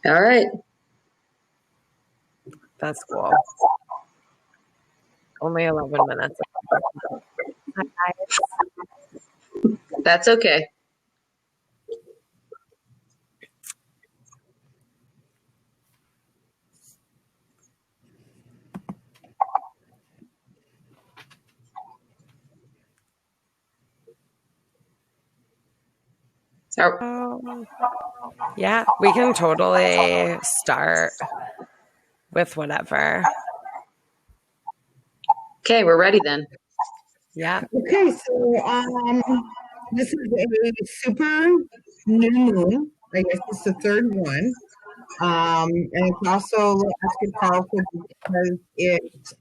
All right. That's cool. Only 11 minutes. Hi, guys. That's okay. So, Yeah, we can totally start with whatever. okay, we're ready then. Yeah. Okay, so this is a super new moon. I guess it's the third one. And it's also extra powerful because it's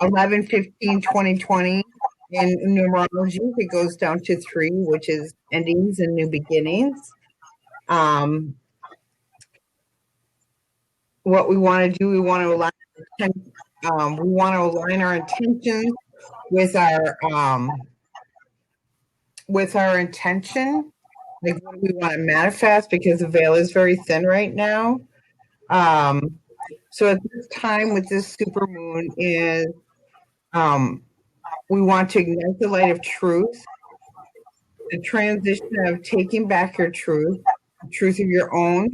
11, 15, 20, 20. In numerology, it goes down to 3, which is endings and new beginnings. What we want to do, we want to align our intentions with our intention, like what do we want to manifest, because the veil is very thin right now. So at this time with this super moon is we want to ignite the light of truth, the transition of taking back your truth, the truth of your own,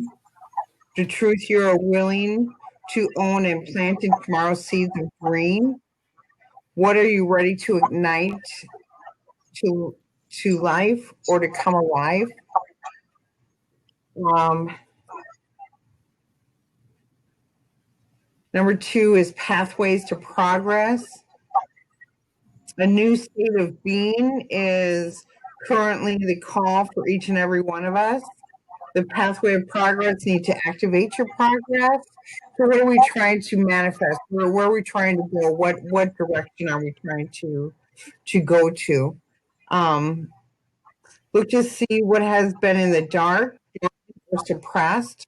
the truth you are willing to own and plant in tomorrow's seeds of green. What are you ready to ignite to life or to come alive? Number 2 is pathways to progress. A new state of being is currently the call for each and every one of us. The pathway of progress need to activate your progress. So what are we trying to manifest? Where are we trying to go? What direction are we trying to go to? Look to see what has been in the dark or suppressed,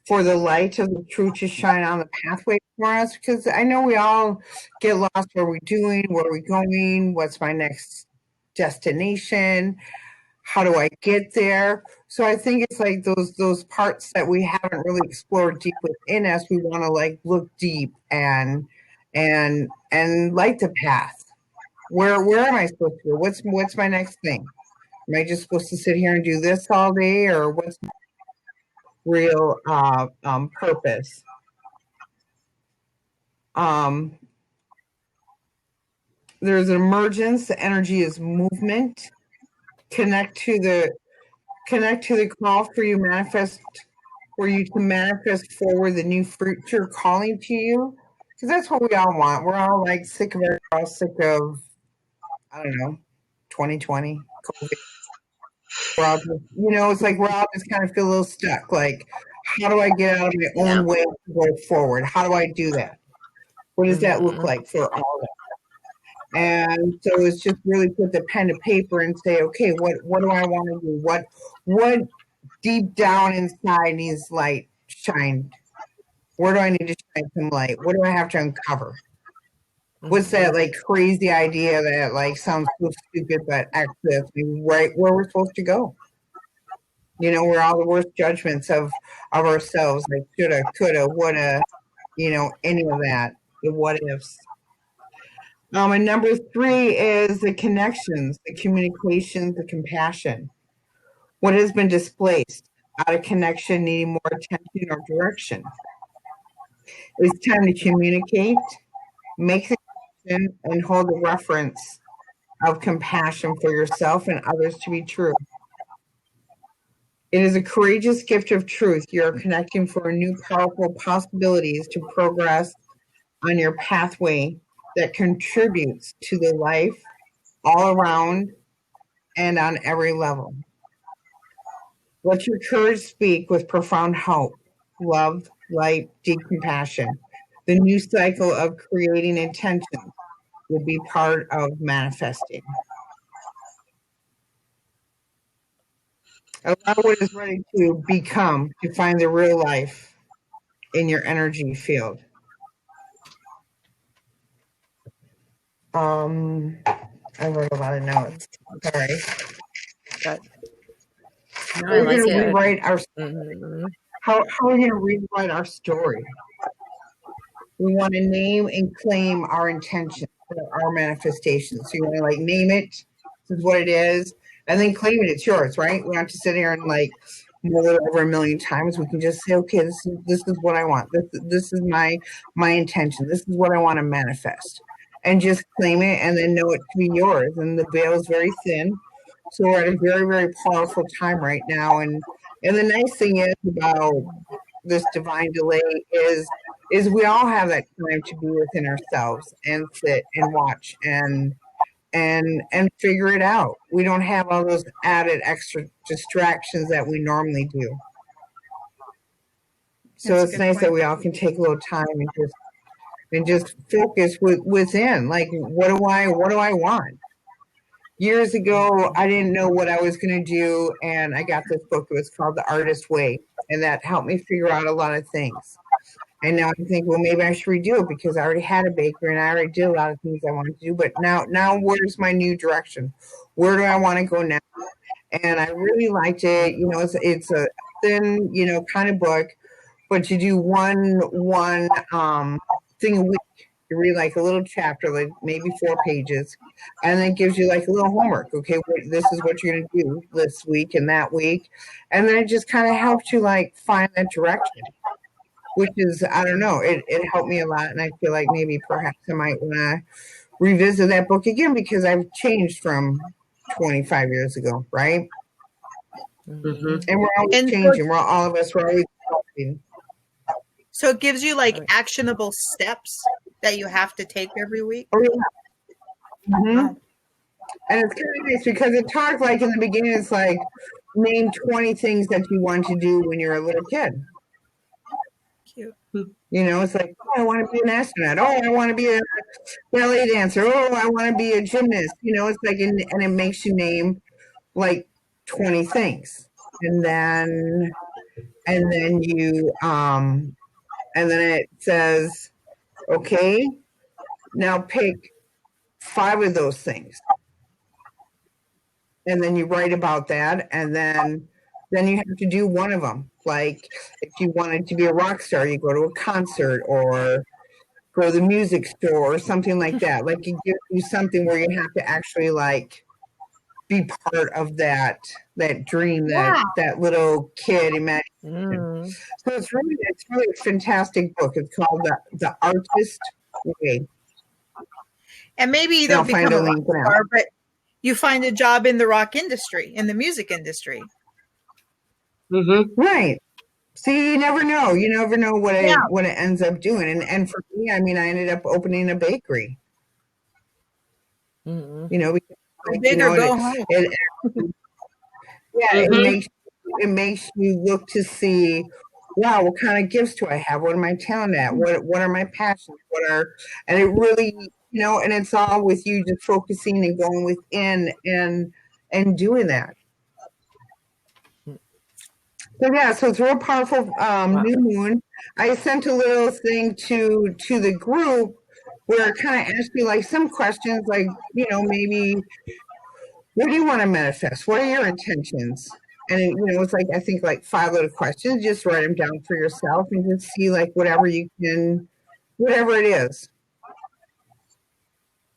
for the light of the truth to shine on the pathway for us. Because I know we all get lost. What are we doing? Where are we going? What's my next destination? How do I get there? So I think it's like those parts that we haven't really explored deep within us. We want to like look deep and light the path. Where am I supposed to go? What's my next thing? Am I just supposed to sit here and do this all day, or what's my real purpose? There's an emergence. The energy is movement. Connect to the call for you to manifest forward the new future calling to you, because that's what we all want. We're all like sick of it. We're all sick of, I don't know, 2020 COVID. We're all just, it's like we're all just kind of feel a little stuck. Like, how do I get out of my own way to go forward? How do I do that? What does that look like for all of us? And so it's just really put the pen to paper and say, okay, what do I want to do? What deep down inside needs light shined? Where do I need to shine some light? What do I have to uncover? What's that like crazy idea that like sounds so stupid, but actually that's right where we're supposed to go? We're all the worst judgments of ourselves, like shoulda, coulda, woulda, any of that, the what ifs. And number 3 is the connections, the communications, the compassion. What has been displaced out of connection, needing more attention or direction? It's time to communicate, make the connection, and hold the reference of compassion for yourself and others to be true. It is a courageous gift of truth. You are connecting for new, powerful possibilities to progress on your pathway that contributes to the life all around and on every level. Let your courage speak with profound hope, love, light, deep compassion. The new cycle of creating intention will be part of manifesting. Allow what is ready to become to find the real life in your energy field. I wrote a lot of notes. Sorry. Good. We're going to rewrite our how are we going to rewrite our story? We want to name and claim our intention for our manifestation. So you want to like name it, this is what it is, and then claim it. It's yours, right? We don't have to sit here and like mull it over a million times. We can just say, okay, this is what I want. This is my intention. This is what I want to manifest, and just claim it, and then know it to be yours. And the veil is very thin, so we're at a very very powerful time right now. And the nice thing is about this divine delay is we all have that time to be within ourselves and sit and watch and figure it out. We don't have all those added extra distractions that we normally do. So That's a it's good nice that point. we all can take a little time and just focus within. Like, what do I want? Years ago, I didn't know what I was going to do, and I got this book. It was called The Artist Way, and that helped me figure out a lot of things. And now I think, well, maybe I should redo it because I already had a bakery and I already did a lot of things I wanted to do. But now where's my new direction? Where do I want to go now? And I really liked it. You know, it's a thin, you know, kind of book, but you do one thing a week. You read like a little chapter, like maybe 4 pages, and then it gives you like a little homework. Okay, this is what you're going to do this week and that week, and then it just kind of helps you like find that direction, which is, I don't know, it helped me a lot. And I feel like maybe perhaps I might want to revisit that book again because I've changed from 25 years ago, right? Mm-hmm. And we're always And changing. All of us, we're always changing. so it gives you like actionable steps that you have to take every week. Oh, yeah. Mm-hmm. Wow. And it's kind of nice because it talks like in the beginning, it's like, name 20 things that you want to do when you're a little kid. Cute. You know, it's like, oh, I want to be an astronaut. Oh, I want to be a ballet dancer. Oh, I want to be a gymnast. You know, it's like, and it makes you name like 20 things. And then you, and then it says, okay, now pick 5 of those things. And then you write about that. And then you have to do one of them. Like if you wanted to be a rock star, you go to a concert or go to the music store or something like that. Like it gives you something where you have to actually like be part of that dream, that little kid imagination. So it's really a fantastic book. It's called The Artist Way. And maybe you And I'll don't find become a a rock link now. star, but you find a job in the rock industry, in the music industry. Mm-hmm. Right. See, you never know. You never know what Yeah. it ends up doing. And for me, I mean, I ended up opening a bakery. Mm-hmm. You know, because, Go like, big you know, or go and home. yeah, Mhm. it makes you look to see, wow, what kind of gifts do I have? What am I talent at? What are my passions? And it really, you know, and it's all with you just focusing and going within and doing that. So yeah, so it's a real powerful new moon. I sent a little thing to the group where it kind of asked me like some questions, like, you know, maybe what do you want to manifest? What are your intentions? And it, you know, it's like I think like 5 little questions. Just write them down for yourself and just see like whatever you can, whatever it is.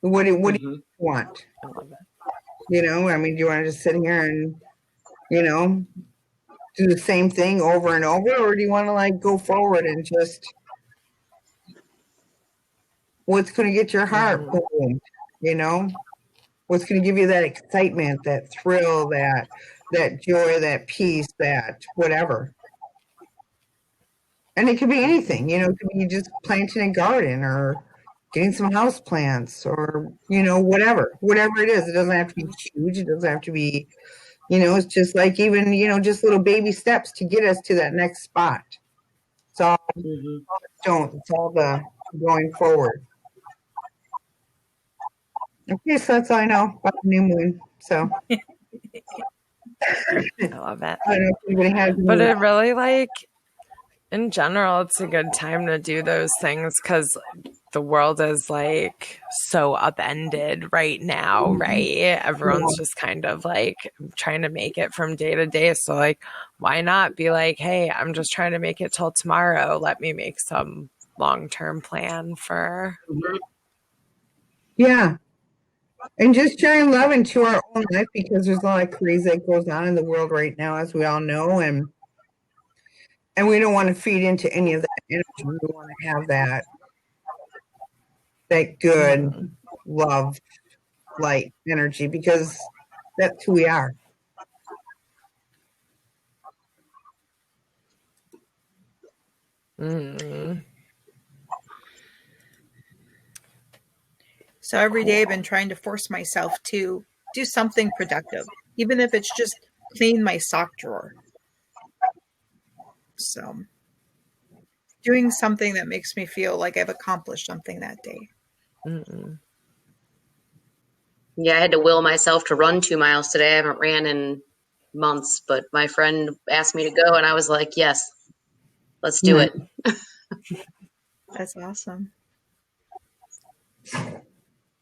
What do you want? I love it. You know, I mean, do you want to just sit here and, you know, do the same thing over and over, or do you want to like go forward and just what's going to get your heart boom? You know, what's going to give you that excitement, that thrill, that joy, that peace, that whatever. And it could be anything, you know, it could be just planting a garden or getting some house plants or, you know, whatever it is. It doesn't have to be huge. It doesn't have to be, you know, it's just like even, you know, just little baby steps to get us to that next spot. It's all, it's all the going forward. Okay, so that's all I know about the new moon. So I love it. I don't know if anybody has But any. it really, like, in general, it's a good time to do those things because the world is like so upended right now, right? Everyone's just kind of like trying to make it from day to day. So, like, why not be like, hey, I'm just trying to make it till tomorrow. Let me make some long-term plan for. Yeah. And just shine love into our own life, because there's a lot of crazy that goes on in the world right now, as we all know. And we don't want to feed into any of that energy. We want to have that good love, light energy, because that's who we are. So every day I've been trying to force myself to do something productive, even if it's just clean my sock drawer. So doing something that makes me feel like I've accomplished something that day. Yeah, I had to will myself to run 2 miles today. I haven't ran in months, but my friend asked me to go, and I was like, yes, let's do it. That's awesome.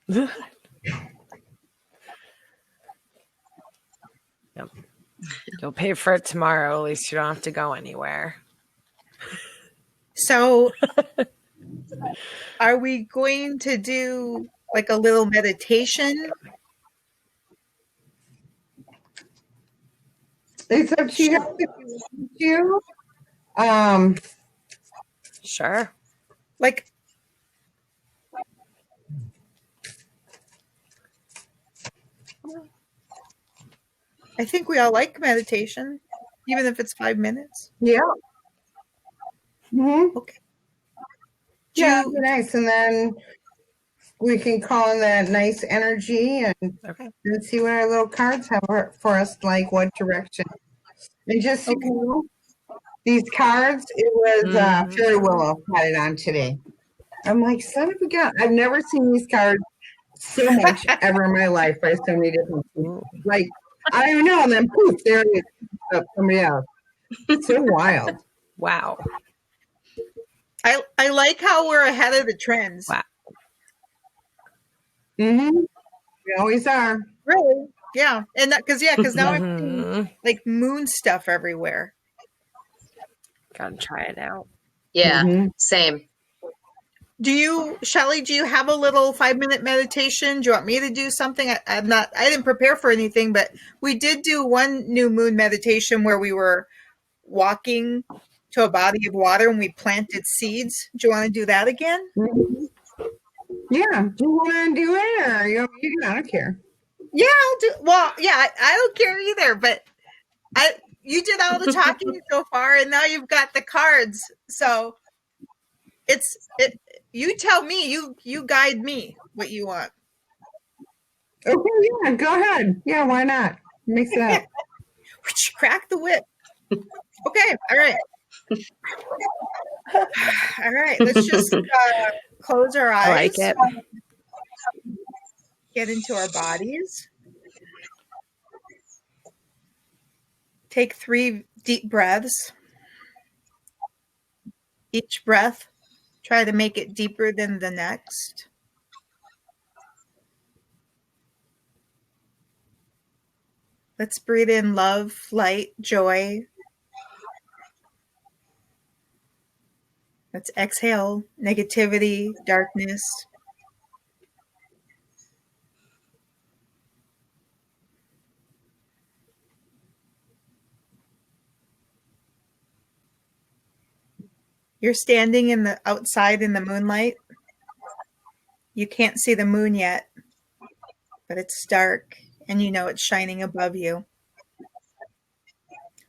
Yep. You'll pay for it tomorrow. At least you don't have to go anywhere. So are we going to do like a little meditation? It's up to you if you want to. Sure. Like, I think we all like meditation, even if it's 5 minutes. Yeah. Mm-hmm. Okay. Yeah, that'd be nice. And then we can call in that nice energy and see what our little cards have for us, like what direction. And just so you know, these cards, it was Fairy Willow had it on today. I'm like, son of a gun. I've never seen these cards so much ever in my life by so many different people. Like, I don't know. And then poof, there it is. Somebody else. So wild. Wow. I like how we're ahead of the trends. Wow. Mm-hmm. We always are. Really? Yeah. And that, because now I'm seeing like moon stuff everywhere. Gotta try it out. Yeah, same. Shelly, do you have a little 5-minute meditation? Do you want me to do something? I didn't prepare for anything, but we did do one new moon meditation where we were walking to a body of water and we planted seeds. Do you want to do that again? Yeah. Do you want to do it, or you do? I don't care. Yeah, I'll do. Well, yeah, I don't care either, but you did all the talking so far, and now you've got the cards. So you tell me, you guide me what you want. Okay, yeah, go ahead. Yeah, why not? Mix it up. Crack the whip. Okay, all right. All right, let's just close our eyes. I like it. Get into our bodies. Take 3 deep breaths. Each breath, try to make it deeper than the next. Let's breathe in love, light, joy. Let's exhale negativity, darkness. You're standing outside in the moonlight. You can't see the moon yet, but it's dark and you know it's shining above you.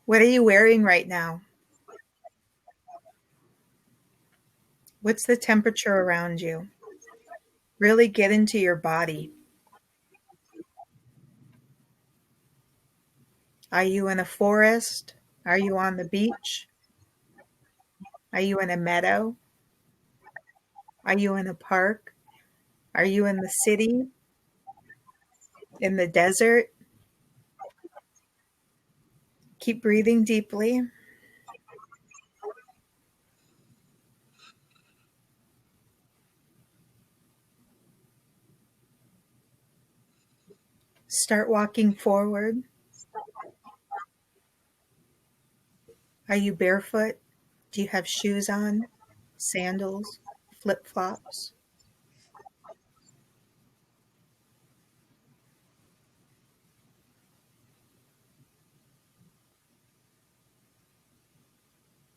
What are you wearing right now? What's the temperature around you? Really get into your body. Are you in a forest? Are you on the beach? Are you in a meadow? Are you in a park? Are you in the city? In the desert? Keep breathing deeply. Start walking forward. Are you barefoot? Do you have shoes on? Sandals? Flip-flops?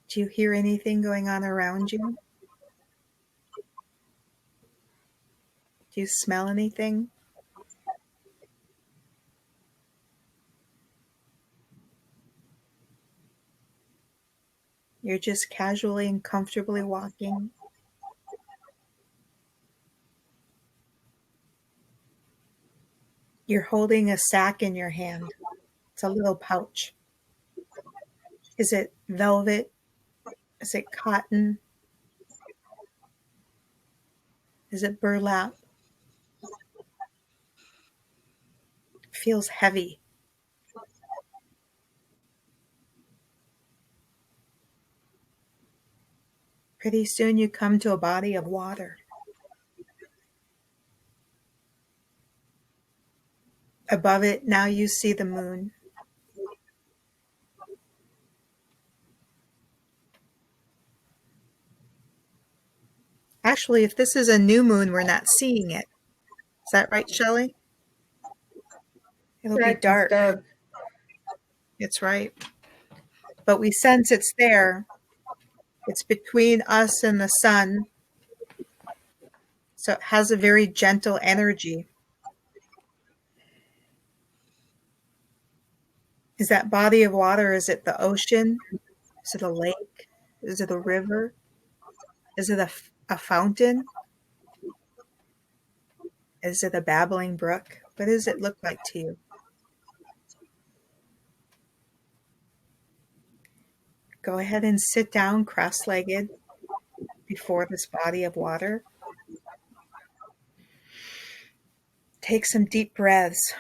Do you hear anything going on around you? Do you smell anything? You're just casually and comfortably walking. You're holding a sack in your hand. It's a little pouch. Is it velvet? Is it cotton? Is it burlap? It feels heavy. Pretty soon you come to a body of water. Above it, now you see the moon. Actually, if this is a new moon, we're not seeing it. Is that right, Shelley? It'll be Correct, it's dark. dark. It's right. But we sense it's there. It's between us and the sun. So it has a very gentle energy. Is that body of water, is it the ocean? Is it a lake? Is it a river? Is it a fountain? Is it a babbling brook? What does it look like to you? Go ahead and sit down cross-legged before this body of water. Take some deep breaths.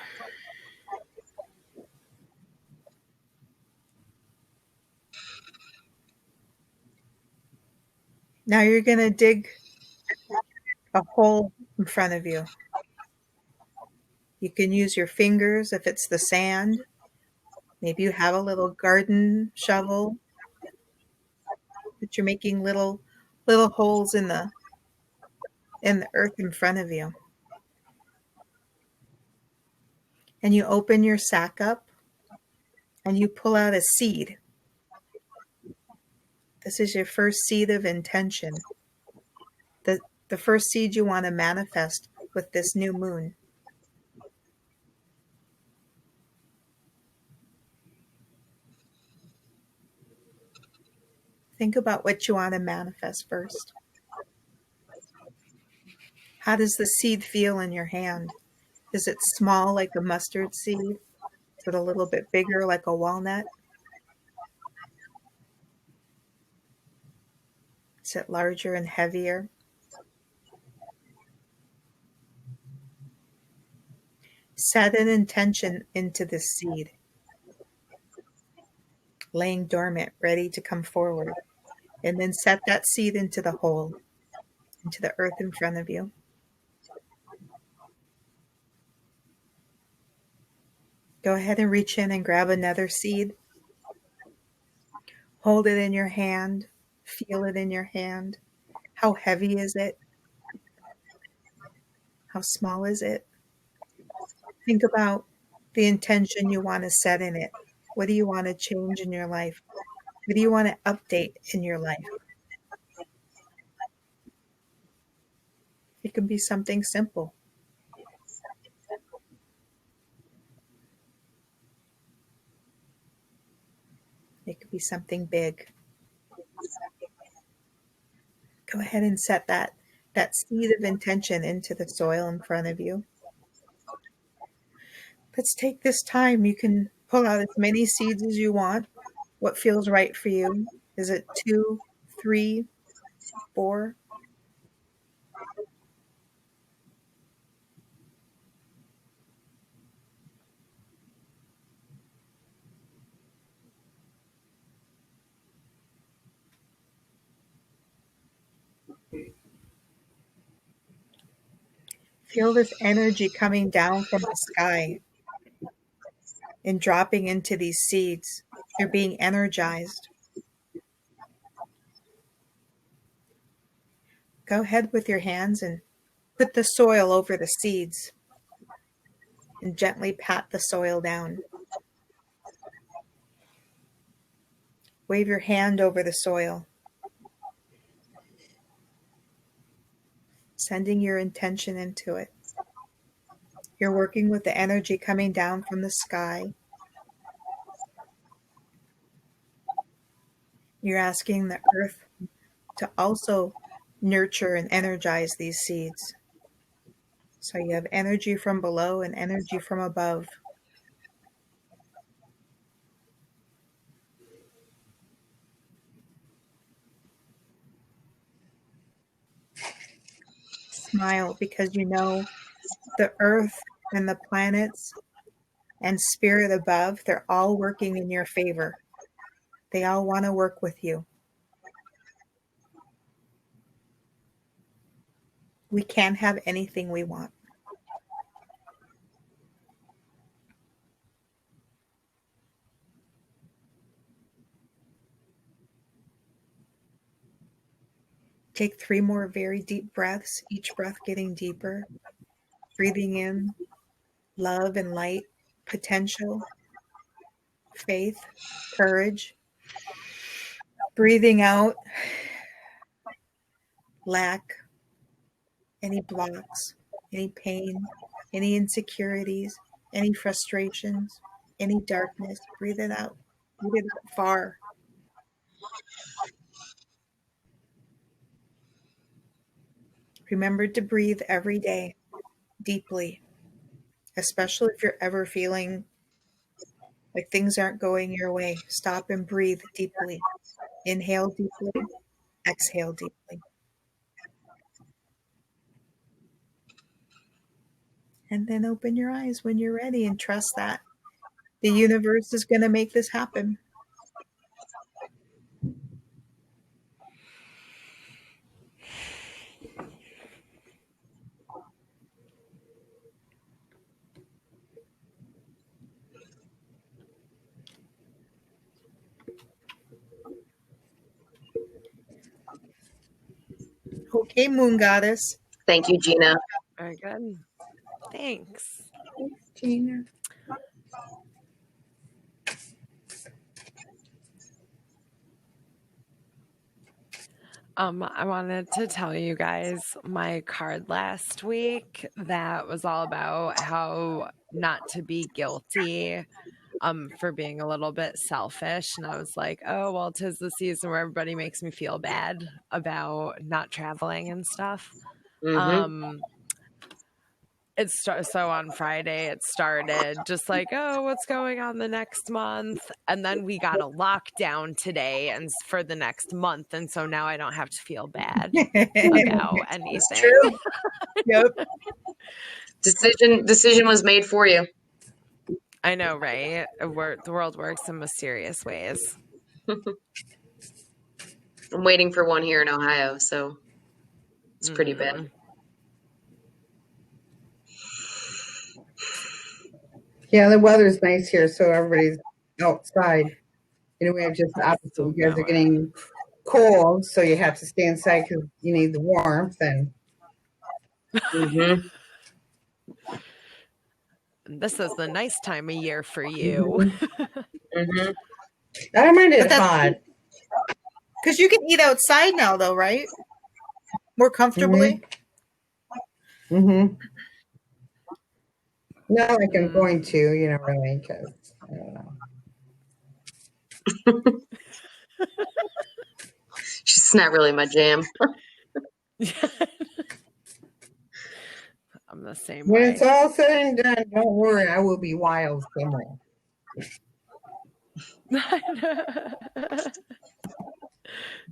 Now you're going to dig a hole in front of you. You can use your fingers if it's the sand. Maybe you have a little garden shovel, but you're making little holes in the earth in front of you. And you open your sack up and you pull out a seed. This is your first seed of intention. The first seed you want to manifest with this new moon. Think about what you want to manifest first. How does the seed feel in your hand? Is it small like a mustard seed? Is it a little bit bigger like a walnut? Is it larger and heavier? Set an intention into this seed, laying dormant, ready to come forward. And then set that seed into the hole, into the earth in front of you. Go ahead and reach in and grab another seed. Hold it in your hand. Feel it in your hand. How heavy is it? How small is it? Think about the intention you want to set in it. What do you want to change in your life? What do you want to update in your life? It can be something simple. It could be something big. Go ahead and set that seed of intention into the soil in front of you. Let's take this time. You can pull out as many seeds as you want. What feels right for you? Is it 2, 3, 4? Feel this energy coming down from the sky. and dropping into these seeds. You're being energized. Go ahead with your hands and put the soil over the seeds and gently pat the soil down. Wave your hand over the soil, sending your intention into it. You're working with the energy coming down from the sky. You're asking the earth to also nurture and energize these seeds. So you have energy from below and energy from above. Smile because you know the earth and the planets and spirit above, they're all working in your favor. They all want to work with you. We can have anything we want. Take 3 more very deep breaths, each breath getting deeper. Breathing in love and light, potential, faith, courage. Breathing out lack, any blocks, any pain, any insecurities, any frustrations, any darkness. Breathe it out. Breathe it out far. Remember to breathe every day, deeply, especially if you're ever feeling like things aren't going your way. Stop and breathe deeply. Inhale deeply, exhale deeply. And then open your eyes when you're ready and trust that the universe is going to make this happen. Okay, Moon Goddess. Thank you, Gina. Very good. Thanks. Thanks, Gina. I wanted to tell you guys my card last week that was all about how not to be guilty for being a little bit selfish. And I was like, oh, well, 'tis the season where everybody makes me feel bad about not traveling and stuff. Mm-hmm. So on Friday it started just like, oh, what's going on the next month, and then we got a lockdown today and for the next month, and so now I don't have to feel bad about anything. It's true. Yep. Decision was made for you. I know, right? The world works in mysterious ways. I'm waiting for one here in Ohio, so it's pretty bad. Yeah, the weather's nice here, so everybody's outside. You know, we have just the opposite. So You guys are getting cold, so you have to stay inside because you need the warmth. And Mm-hmm. this is the nice time of year for you. Mm-hmm. I don't mind it But that's hot. because you can eat outside now, though, right? More comfortably. Mm-hmm. Not like I'm going to, you know, really, because I don't know. It's not really my jam. I'm the same When way. it's all said and done, don't worry, I will be wild somewhere.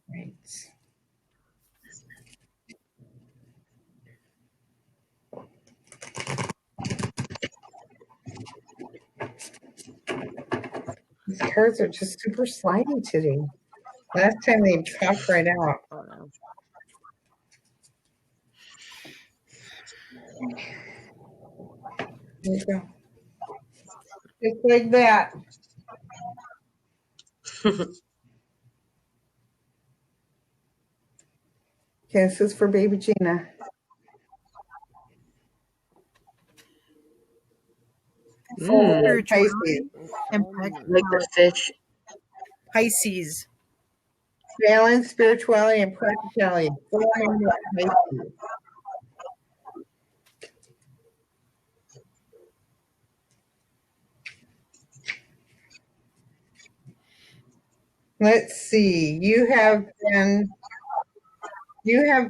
Right. These cards are just super slimy today. Last time they popped right out. Oh, no. There you go. Just like that. This is for baby Gina. Spirituality and Like the fish. Pisces. Balance, spirituality, and practicality. Pisces. Let's see. You have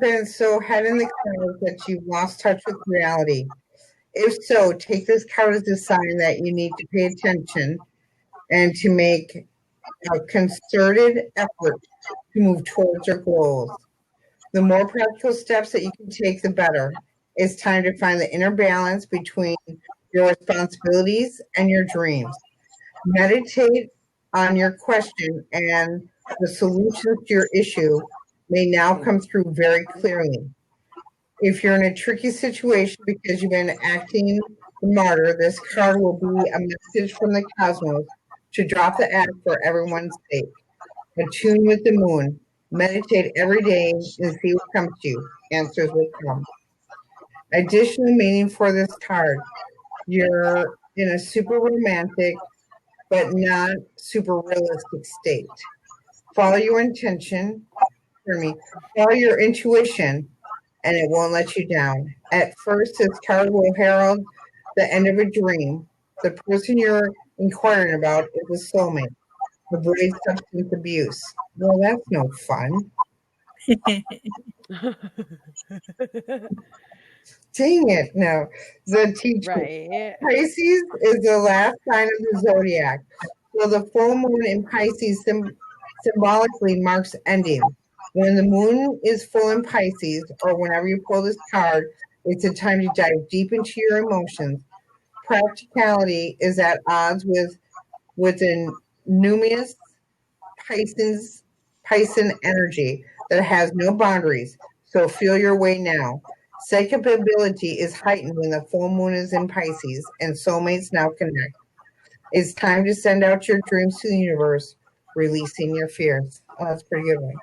been so head in the clouds that you've lost touch with reality. If so, take this card as a sign that you need to pay attention and to make a concerted effort to move towards your goals. The more practical steps that you can take, the better. It's time to find the inner balance between your responsibilities and your dreams. Meditate on your question, and the solutions to your issue may now come through very clearly. If you're in a tricky situation because you've been acting the martyr, this card will be a message from the cosmos to drop the act for everyone's sake. Attune with the moon. Meditate every day and see what comes to you. Answers will come. Additional meaning for this card. You're in a super romantic but not super realistic state. Follow your intention, follow your intuition, and it won't let you down. At first, this card will herald the end of a dream. The person you're inquiring about is a soulmate. Avoid substance abuse. Well, that's no fun. Dang it. No. The teacher. Right. Pisces is the last sign of the zodiac. So the full moon in Pisces symbolically marks ending. When the moon is full in Pisces, or whenever you pull this card, it's a time to dive deep into your emotions. Practicality is at odds with an numinous Piscean energy that has no boundaries. So feel your way now. Psychic ability is heightened when the full moon is in Pisces, and soulmates now connect. It's time to send out your dreams to the universe, releasing your fears. Oh, that's a pretty good one.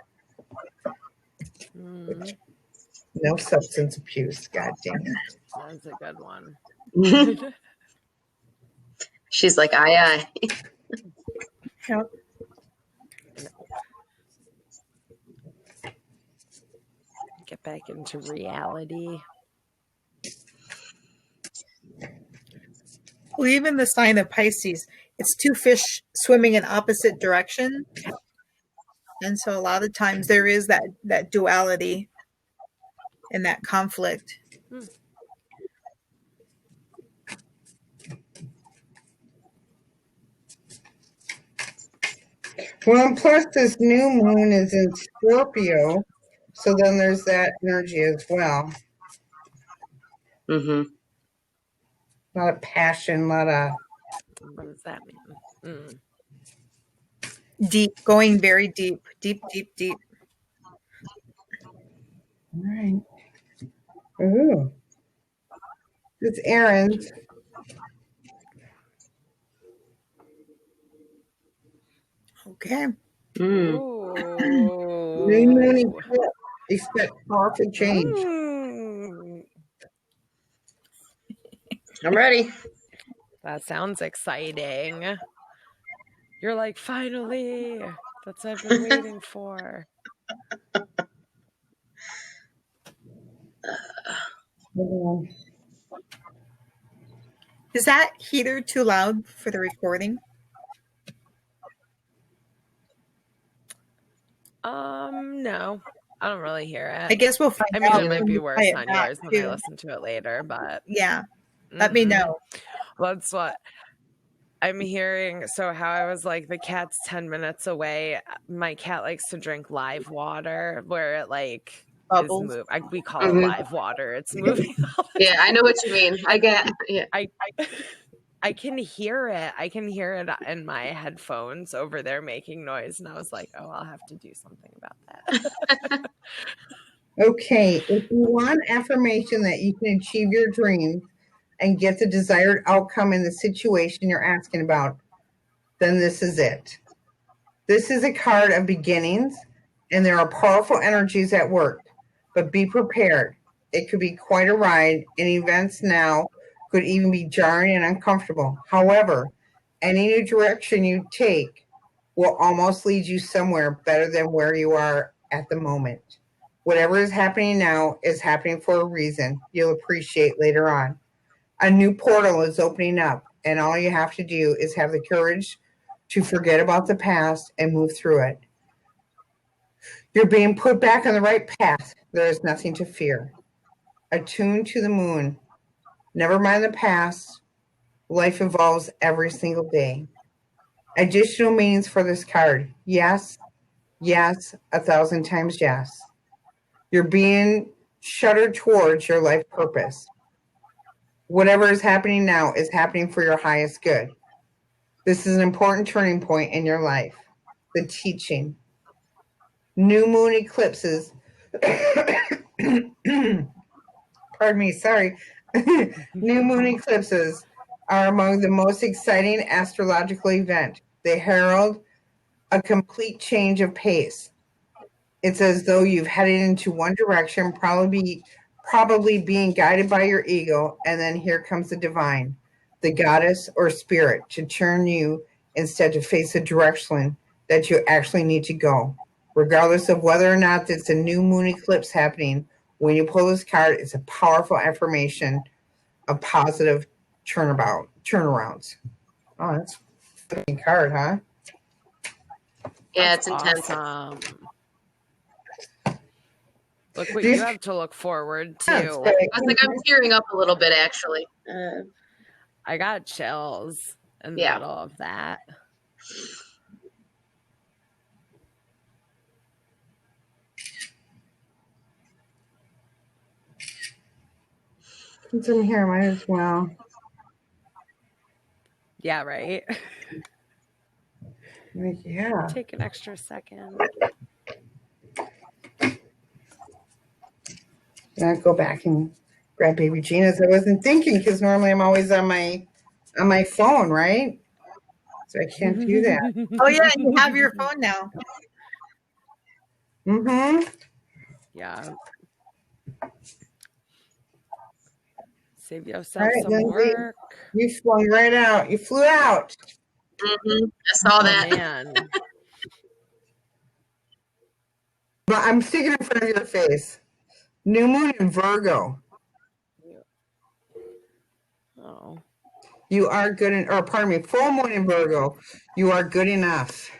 No substance abuse. God damn it. That's a good one. She's like, aye, aye. Yep. Get back into reality. Well, even the sign of Pisces, it's two fish swimming in opposite direction. And so a lot of times there is that duality and that conflict. Well, and plus this new moon is in Scorpio, so then there's that energy as well. Mm-hmm. A lot of passion, a lot of... What does that mean? Deep, going very deep, deep, deep, deep. All right. Ooh. It's Aaron's. Okay. New moon in Scorpio. Expect powerful change. I'm ready. That sounds exciting. You're like, finally, that's what I've been waiting for. Is that heater too loud for the recording? No, I don't really hear it. I guess we'll find out. I mean, it might when be you worse play it on back, yours when too. I listen to it later, but yeah, let me know. Well, that's what I'm hearing. So how I was like, the cat's 10 minutes away. My cat likes to drink live water where it like Bubbles. is moving. We call it live water. It's moving. Yeah, I know what you mean. I get. Yeah. I can hear it. I can hear it in my headphones over there making noise. And I was like, oh, I'll have to do something about that. Okay, if you want affirmation that you can achieve your dreams and get the desired outcome in the situation you're asking about, then this is it. This is a card of beginnings, and there are powerful energies at work, but be prepared. It could be quite a ride, and events now could even be jarring and uncomfortable. However, any new direction you take will almost lead you somewhere better than where you are at the moment. Whatever is happening now is happening for a reason you'll appreciate later on. A new portal is opening up, and all you have to do is have the courage to forget about the past and move through it. You're being put back on the right path. There is nothing to fear. Attuned to the moon. Never mind the past. Life evolves every single day. Additional meanings for this card. Yes, yes, 1,000 times yes. You're being shuttered towards your life purpose. Whatever is happening now is happening for your highest good. This is an important turning point in your life. The teaching. New moon eclipses. Pardon me, sorry. New moon eclipses are among the most exciting astrological event. They herald a complete change of pace. It's as though you've headed into one direction, probably being guided by your ego, and then here comes the divine, the goddess or spirit, to turn you instead to face the direction that you actually need to go. Regardless of whether or not it's a new moon eclipse happening, when you pull this card, it's a powerful affirmation of positive turnarounds. Oh, that's a fucking card, huh? Yeah, That's it's intense. awesome. Look what you have to look forward to. I was like, I'm tearing up a little bit, actually. I got chills in the Yeah. middle of that. It's in here, might as well. Yeah, right. Yeah. Take an extra second. And I'll go back and grab baby Gina's. I wasn't thinking because normally I'm always on my phone, right? So I can't do that. Oh yeah, and you have your phone now. Mm-hmm. Yeah. Save All yourself right, some Lindsay, work. you flung right out. You flew out. Mm-hmm. I saw Oh, that. man. But I'm sticking in front of your face. New moon in Virgo. Oh. You are good in, or pardon me, full moon in Virgo. You are good enough.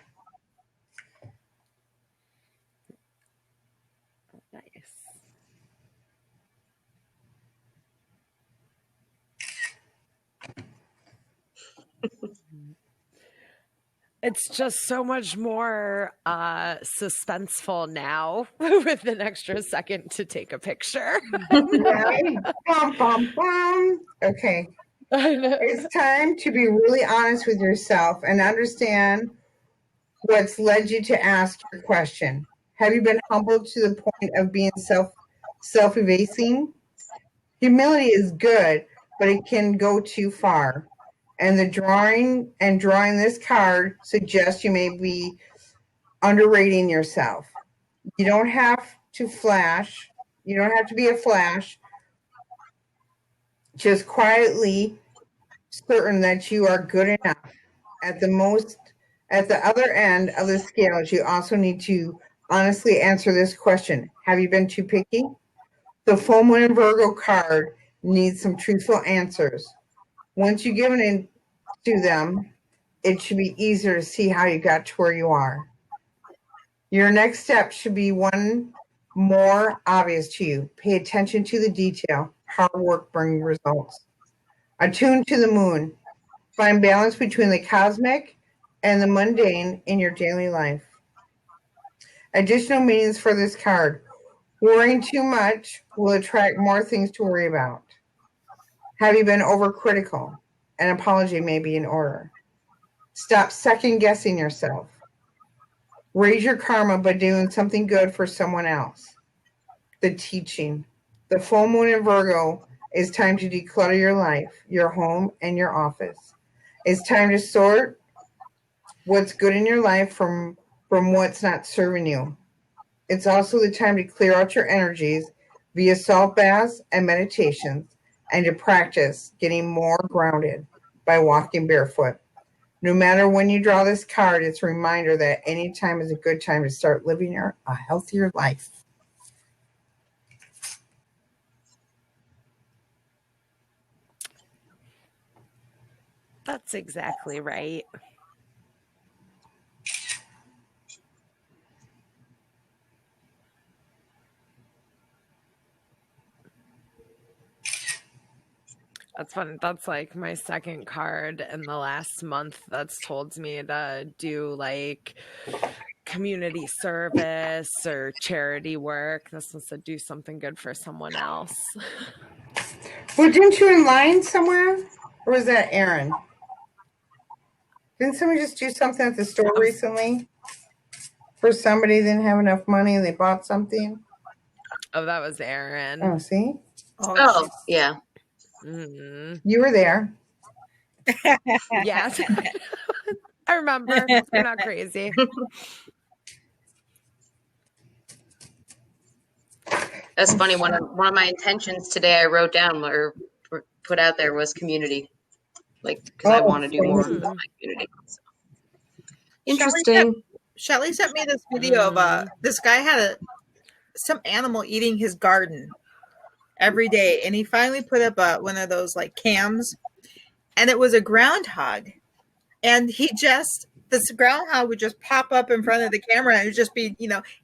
Nice. It's just so much more suspenseful now with an extra second to take a picture. Right? Bum, bum, bum. Okay. It's time to be really honest with yourself and understand what's led you to ask your question. Have you been humbled to the point of being self-evasing? Humility is good, but it can go too far. And the drawing this card suggests you may be underrating yourself. You don't have to flash. You don't have to be a flash. Just quietly certain that you are good enough. At the other end of the scales, you also need to honestly answer this question. Have you been too picky? The full moon in Virgo card needs some truthful answers. Once you give in to them, it should be easier to see how you got to where you are. Your next step should be one more obvious to you. Pay attention to the detail. Hard work brings results. Attune to the moon. Find balance between the cosmic and the mundane in your daily life. Additional meanings for this card. Worrying too much will attract more things to worry about. Have you been overcritical? An apology may be in order. Stop second guessing yourself. Raise your karma by doing something good for someone else. The teaching. The full moon in Virgo It's time to declutter your life, your home, and your office. It's time to sort what's good in your life from what's not serving you. It's also the time to clear out your energies via salt baths and meditations, and to practice getting more grounded by walking barefoot. No matter when you draw this card, it's a reminder that any time is a good time to start living a healthier life. That's exactly right. That's fun. That's like my second card in the last month that's told me to do like community service or charity work. This was to do something good for someone else. Well, didn't you in line somewhere? Or was that Aaron? Didn't somebody just do something at the store recently? For somebody who didn't have enough money and they bought something? Oh, that was Aaron. Oh, see? Oh, yeah. Mm-hmm. You were there. Yes. I remember. You're not crazy. That's funny. One of my intentions today I wrote down or put out there was community. Like, because I want to do more with my community. So. Interesting. Shelly sent me this video of this guy had some animal eating his garden every day, and he finally put up one of those like cams, and it was a groundhog, and this groundhog would just pop up in front of the camera and it would just be,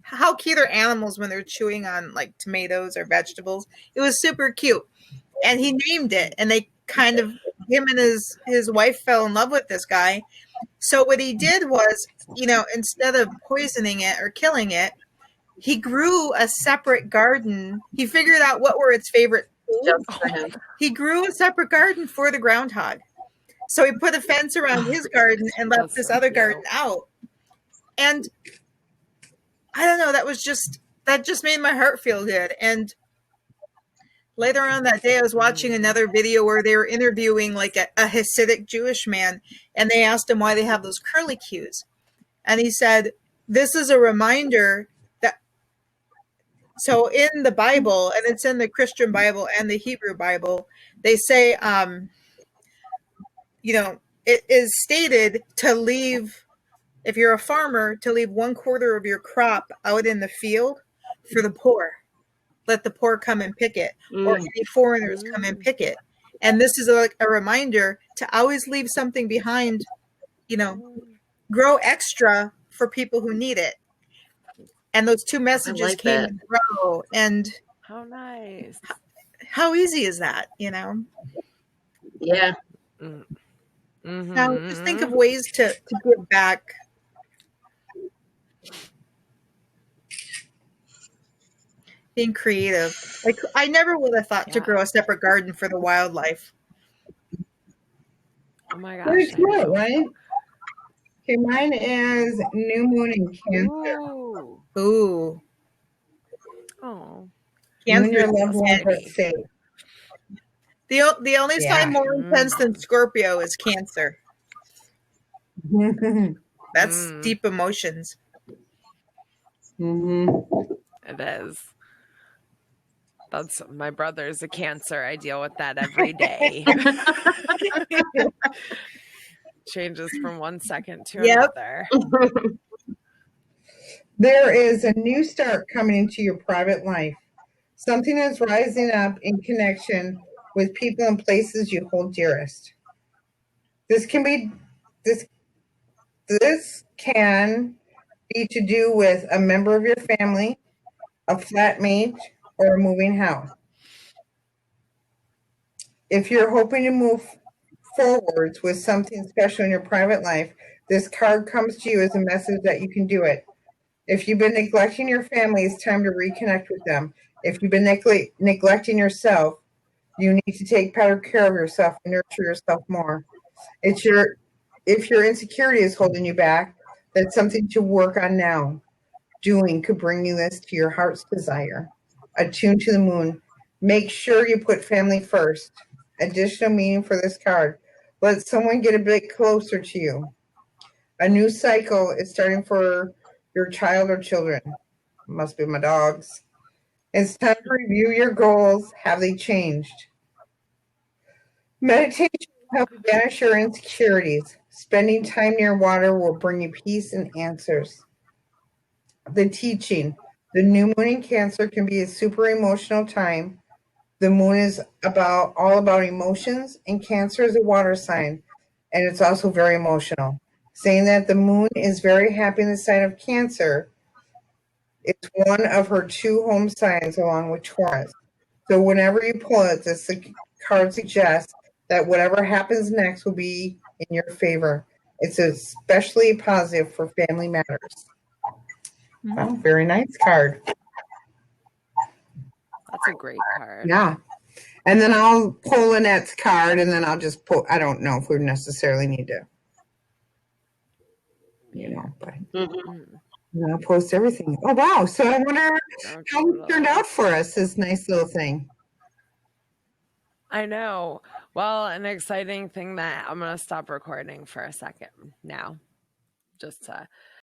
how cute are animals when they're chewing on like tomatoes or vegetables. It was super cute, and he named it, and they kind of, him and his wife fell in love with this guy. So what he did was, instead of poisoning it or killing it, he grew a separate garden. He figured out what were its favorite foods. He grew a separate garden for the groundhog. So he put a fence around his garden and left this other garden out. And I don't know, that just made my heart feel good. And later on that day, I was watching another video where they were interviewing like a Hasidic Jewish man, and they asked him why they have those curlicues. And he said, this is a reminder that, so in the Bible, and it's in the Christian Bible and the Hebrew Bible, they say, it is stated to leave, if you're a farmer, to leave 1/4 of your crop out in the field for the poor. Let the poor come and pick it, or any foreigners come and pick it. And this is like a reminder to always leave something behind, grow extra for people who need it. And those two messages came in a row. And how nice. How easy is that, Yeah. Mm-hmm. Now, just think of ways to give back. Being creative. Like, I never would have thought to grow a separate garden for the wildlife. Oh my gosh. Very cool, right? Okay, mine is new moon in Cancer. Ooh. Oh. Cancer, your loved ones are safe. The only sign more intense than Scorpio is Cancer. That's deep emotions. Mm-hmm. It is. That's my brother's a Cancer. I deal with that every day. Changes from one second to another. There is a new start coming into your private life. Something is rising up in connection with people and places you hold dearest. This can be to do with a member of your family, a flatmate, or a moving house. If you're hoping to move forwards with something special in your private life, this card comes to you as a message that you can do it. If you've been neglecting your family, it's time to reconnect with them. If you've been neglecting yourself, you need to take better care of yourself and nurture yourself more. If your insecurity is holding you back, that's something to work on now. Doing could bring you this to your heart's desire. Attune to the moon. Make sure you put family first. Additional meaning for this card. Let someone get a bit closer to you. A new cycle is starting for your child or children. Must be my dogs. It's time to review your goals. Have they changed? Meditation will help you banish your insecurities. Spending time near water will bring you peace and answers. The teaching. The new moon in Cancer can be a super emotional time. The moon is all about emotions, and Cancer is a water sign, and it's also very emotional. Saying that the moon is very happy in the sign of Cancer, it's one of her two home signs along with Taurus. So whenever you pull it, this card suggests that whatever happens next will be in your favor. It's especially positive for family matters. Wow, very nice card. That's a great card. Yeah. And then I'll pull Lynette's card, and then I'll just pull. I don't know if we necessarily need to, but I'll post everything. Oh, wow. So I wonder how it turned out for us, this nice little thing. I know. Well, an exciting thing that I'm going to stop recording for a second now, just to